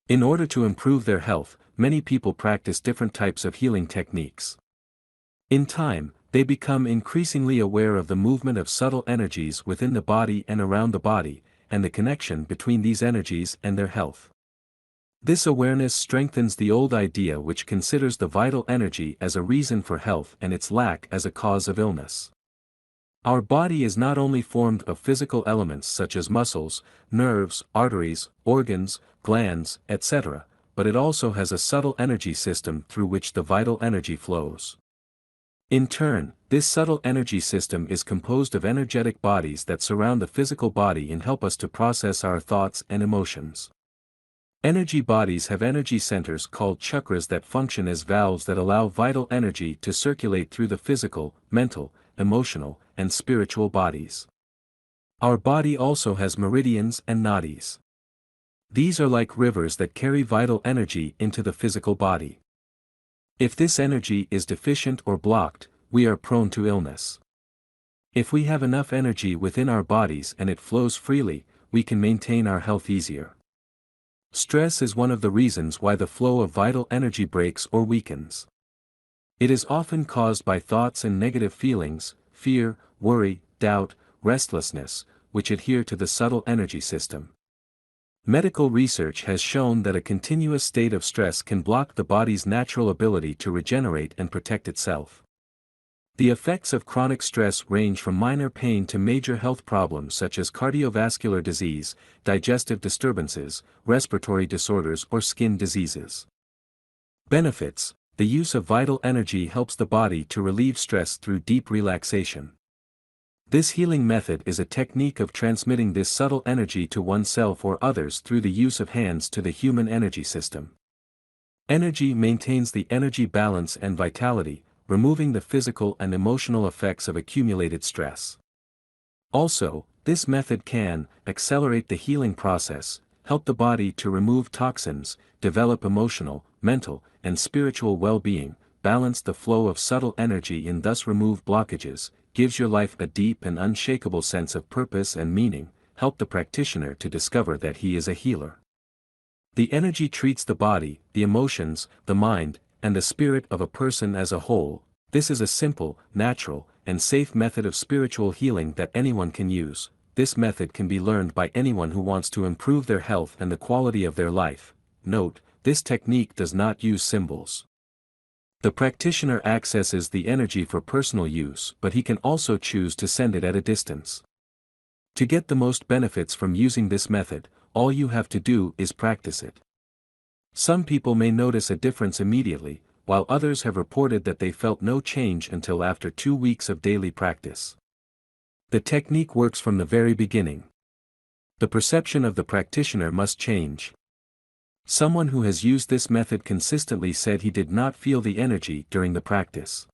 In order to improve their health, many people practice different types of healing techniques. In time, they become increasingly aware of the movement of subtle energies within the body and around the body, and the connection between these energies and their health. This awareness strengthens the old idea which considers the vital energy as a reason for health and its lack as a cause of illness. Our body is not only formed of physical elements such as muscles, nerves, arteries, organs, glands, etc., but it also has a subtle energy system through which the vital energy flows. In turn, this subtle energy system is composed of energetic bodies that surround the physical body and help us to process our thoughts and emotions. Energy bodies have energy centers called chakras that function as valves that allow vital energy to circulate through the physical, mental, emotional, and spiritual bodies. Our body also has meridians and nadis. These are like rivers that carry vital energy into the physical body. If this energy is deficient or blocked, we are prone to illness. If we have enough energy within our bodies and it flows freely, we can maintain our health easier. Stress is one of the reasons why the flow of vital energy breaks or weakens. It is often caused by thoughts and negative feelings, fear, worry, doubt, restlessness, which adhere to the subtle energy system. Medical research has shown that a continuous state of stress can block the body's natural ability to regenerate and protect itself. The effects of chronic stress range from minor pain to major health problems such as cardiovascular disease, digestive disturbances, respiratory disorders or skin diseases. Benefits: the use of vital energy helps the body to relieve stress through deep relaxation. This healing method is a technique of transmitting this subtle energy to oneself or others through the use of hands to the human energy system. Energy maintains the energy balance and vitality, removing the physical and emotional effects of accumulated stress. Also, this method can accelerate the healing process, help the body to remove toxins, develop emotional, mental, and spiritual well-being, balance the flow of subtle energy and thus remove blockages, gives your life a deep and unshakable sense of purpose and meaning, help the practitioner to discover that he is a healer. The energy treats the body, the emotions, the mind, and the spirit of a person as a whole. This is a simple, natural, and safe method of spiritual healing that anyone can use. This method can be learned by anyone who wants to improve their health and the quality of their life. Note, this technique does not use symbols. The practitioner accesses the energy for personal use, but he can also choose to send it at a distance. To get the most benefits from using this method, all you have to do is practice it. Some people may notice a difference immediately, while others have reported that they felt no change until after 2 weeks of daily practice. The technique works from the very beginning. The perception of the practitioner must change. Someone who has used this method consistently said he did not feel the energy during the practice.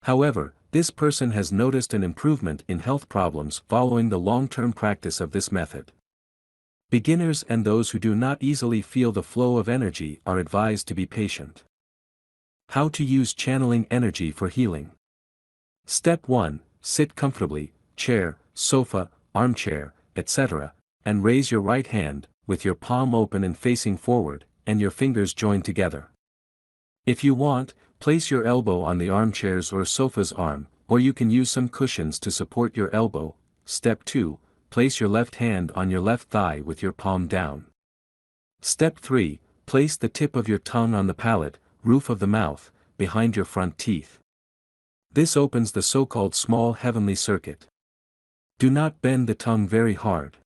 However, this person has noticed an improvement in health problems following the long-term practice of this method. Beginners and those who do not easily feel the flow of energy are advised to be patient. How to use channeling energy for healing. Step 1. Sit comfortably, chair, sofa, armchair, etc., and raise your right hand, with your palm open and facing forward, and your fingers joined together. If you want, place your elbow on the armchair's or sofa's arm, or you can use some cushions to support your elbow. Step 2. Place your left hand on your left thigh with your palm down. Step 3. Place the tip of your tongue on the palate, roof of the mouth, behind your front teeth. This opens the so-called small heavenly circuit. Do not bend the tongue very hard.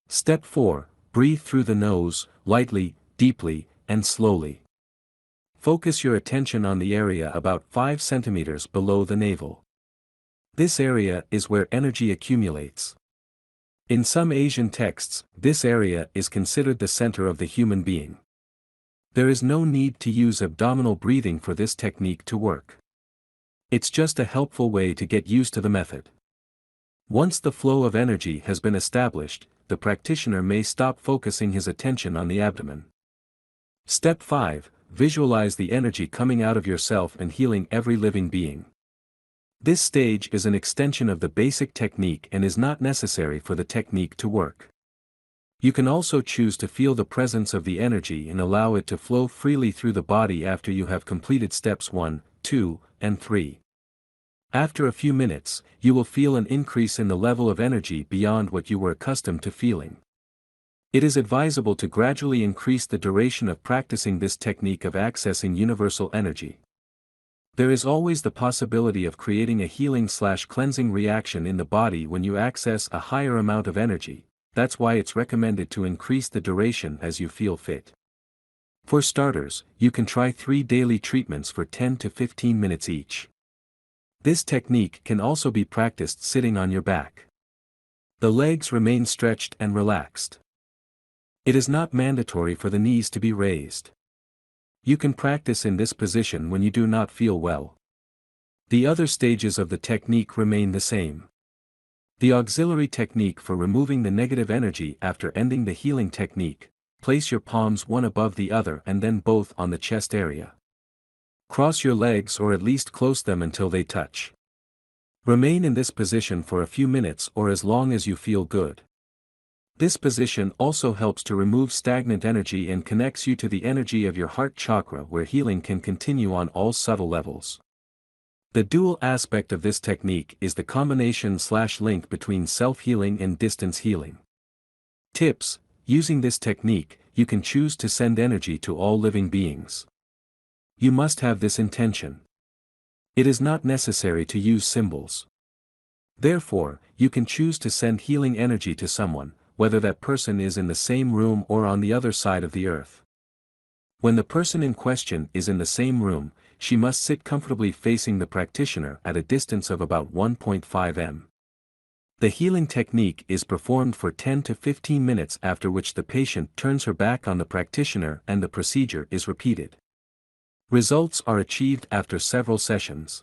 Step 4. Breathe through the nose, lightly, deeply, and slowly. Focus your attention on the area about 5 centimeters below the navel. This area is where energy accumulates. In some Asian texts, this area is considered the center of the human being. There is no need to use abdominal breathing for this technique to work. It's just a helpful way to get used to the method. Once the flow of energy has been established, the practitioner may stop focusing his attention on the abdomen. Step 5. Visualize the energy coming out of yourself and healing every living being. This stage is an extension of the basic technique and is not necessary for the technique to work. You can also choose to feel the presence of the energy and allow it to flow freely through the body after you have completed steps 1, 2, and 3. After a few minutes, you will feel an increase in the level of energy beyond what you were accustomed to feeling. It is advisable to gradually increase the duration of practicing this technique of accessing universal energy. There is always the possibility of creating a healing/cleansing reaction in the body when you access a higher amount of energy. That's why it's recommended to increase the duration as you feel fit. For starters, you can try 3 daily treatments for 10 to 15 minutes each. This technique can also be practiced sitting on your back. The legs remain stretched and relaxed. It is not mandatory for the knees to be raised. You can practice in this position when you do not feel well. The other stages of the technique remain the same. The auxiliary technique for removing the negative energy after ending the healing technique: place your palms one above the other and then both on the chest area. Cross your legs or at least close them until they touch. Remain in this position for a few minutes or as long as you feel good. This position also helps to remove stagnant energy and connects you to the energy of your heart chakra, where healing can continue on all subtle levels. The dual aspect of this technique is the combination/link between self-healing and distance healing. Tips: using this technique, you can choose to send energy to all living beings. You must have this intention. It is not necessary to use symbols. Therefore, you can choose to send healing energy to someone, whether that person is in the same room or on the other side of the earth. When the person in question is in the same room, she must sit comfortably facing the practitioner at a distance of about 1.5 m. The healing technique is performed for 10 to 15 minutes, after which the patient turns her back on the practitioner and the procedure is repeated. Results are achieved after several sessions.